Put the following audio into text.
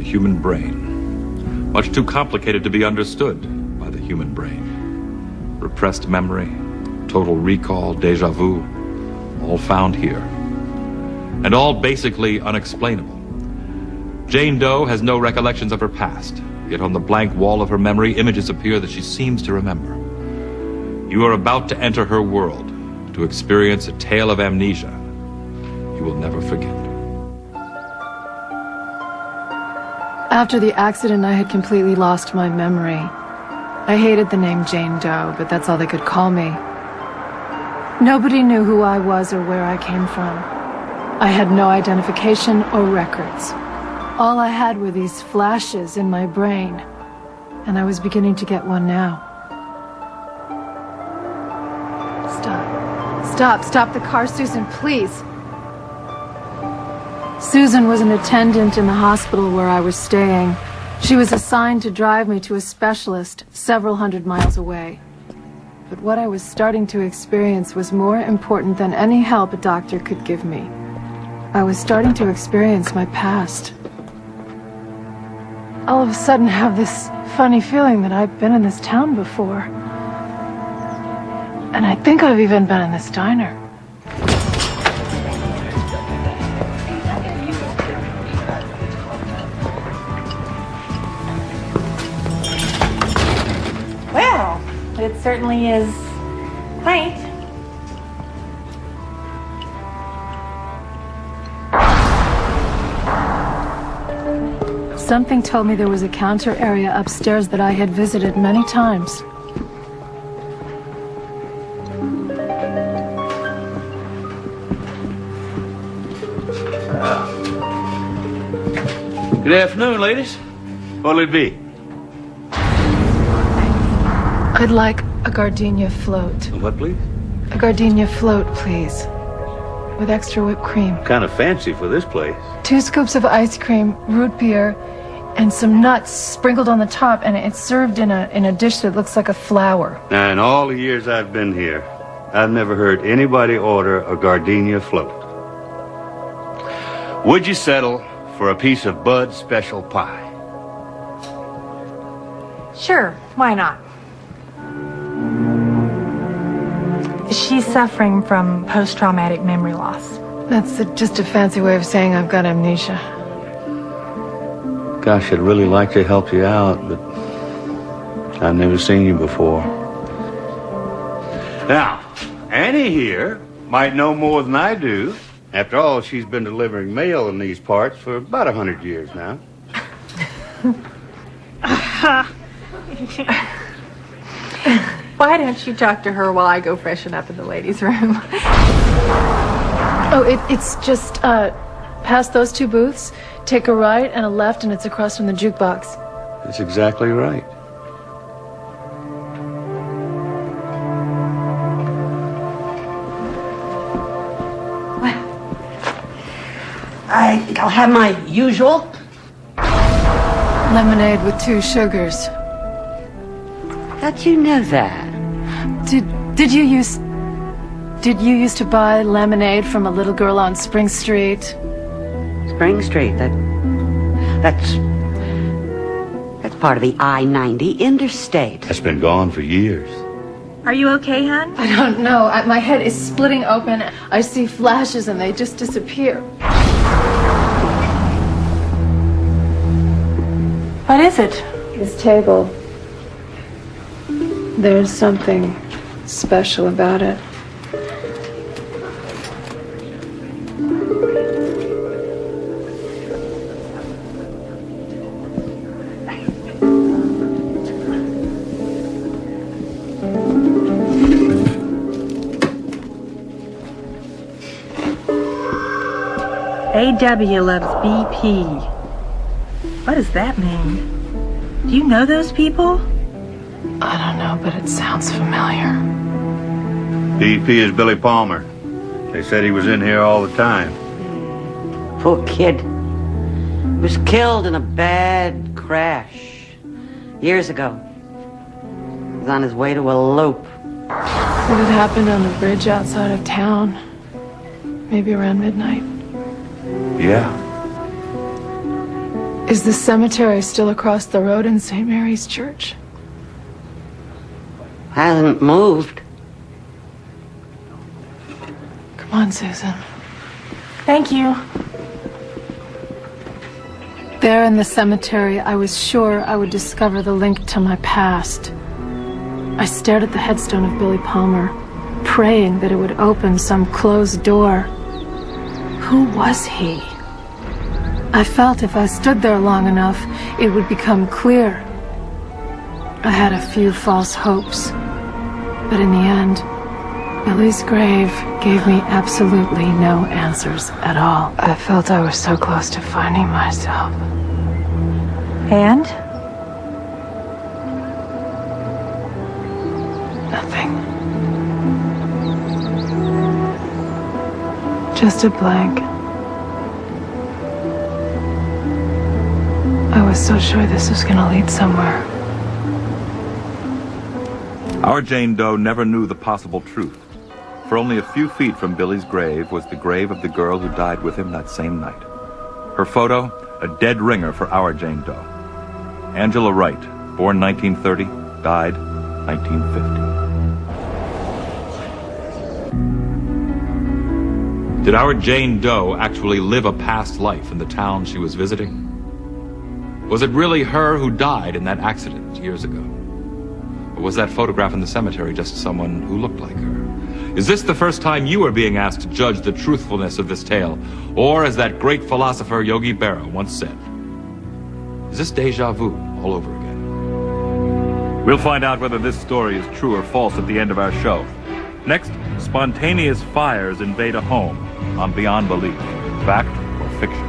human brain. Much too complicated to be understood by the human brain. Repressed memory, total recall, déjà vu, all found here. And all basically unexplainable. Jane Doe has no recollections of her past, yet on the blank wall of her memory, images appear that she seems to remember. You are about to enter her world, to experience a tale of amnesia you will never forget. After the accident, I had completely lost my memory. I hated the name Jane Doe, but that's all they could call me. Nobody knew who I was or where I came from. I had no identification or records. All I had were these flashes in my brain, and I was beginning to get one now. Stop the car, Susan, please. Susan was an attendant in the hospital where I was staying. She was assigned to drive me to a specialist several hundred miles away. But what I was starting to experience was more important than any help a doctor could give me. I was starting to experience my past. All of a sudden have this funny feeling that I've been in this town before. And I think I've even been in this diner. Well, it certainly is quaint. Something told me there was a counter area upstairs that I had visited many times. Good afternoon, ladies. What'll it be? I'd like a gardenia float. What, please? A gardenia float, please. With extra whipped cream. Kind of fancy for this place. 2 scoops of ice cream, root beer, and some nuts sprinkled on the top, and it's served in a dish that looks like a flower. Now, in all the years I've been here, I've never heard anybody order a gardenia float. Would you settle for a piece of Bud's special pie? Sure, why not? She's suffering from post-traumatic memory loss. That's just a fancy way of saying I've got amnesia. Gosh, I'd really like to help you out, but I've never seen you before. Now, Annie here might know more than I do. After all, she's been delivering mail in these parts for about 100 years now. Why don't you talk to her while I go freshen up in the ladies' room? Oh, it's just past those 2 booths. Take a right and a left, and it's across from the jukebox. That's exactly right. I think I'll have my usual. Lemonade with 2 sugars. How'd you know that? Did you used to buy lemonade from a little girl on Spring Street? Spring Street, that's part of the I-90 interstate. That's been gone for years. Are you okay, hon? I don't know. My head is splitting open. I see flashes and they just disappear. What is it? This table. There's something special about it. AW loves BP. What does that mean? Do you know those people? I don't know, but it sounds familiar. BP is Billy Palmer. They said he was in here all the time. Poor kid. He was killed in a bad crash years ago. He was on his way to elope. It had happened on the bridge outside of town. Maybe around midnight. Yeah. Is the cemetery still across the road in St. Mary's Church? Hasn't moved. Come on, Susan. Thank you. There in the cemetery, I was sure I would discover the link to my past. I stared at the headstone of Billy Palmer, praying that it would open some closed door. Who was he? I felt if I stood there long enough, it would become clear. I had a few false hopes, but in the end, Billy's grave gave me absolutely no answers at all. I felt I was so close to finding myself. And? Nothing. Just a blank. I was so sure this was gonna lead somewhere. Our Jane Doe never knew the possible truth. For only a few feet from Billy's grave was the grave of the girl who died with him that same night. Her photo, a dead ringer for our Jane Doe. Angela Wright, born 1930, died 1950. Did our Jane Doe actually live a past life in the town she was visiting? Was it really her who died in that accident years ago? Or was that photograph in the cemetery just someone who looked like her? Is this the first time you are being asked to judge the truthfulness of this tale? Or, as that great philosopher Yogi Berra once said, is this deja vu all over again? We'll find out whether this story is true or false at the end of our show. Next, spontaneous fires invade a home on Beyond Belief. Fact or fiction?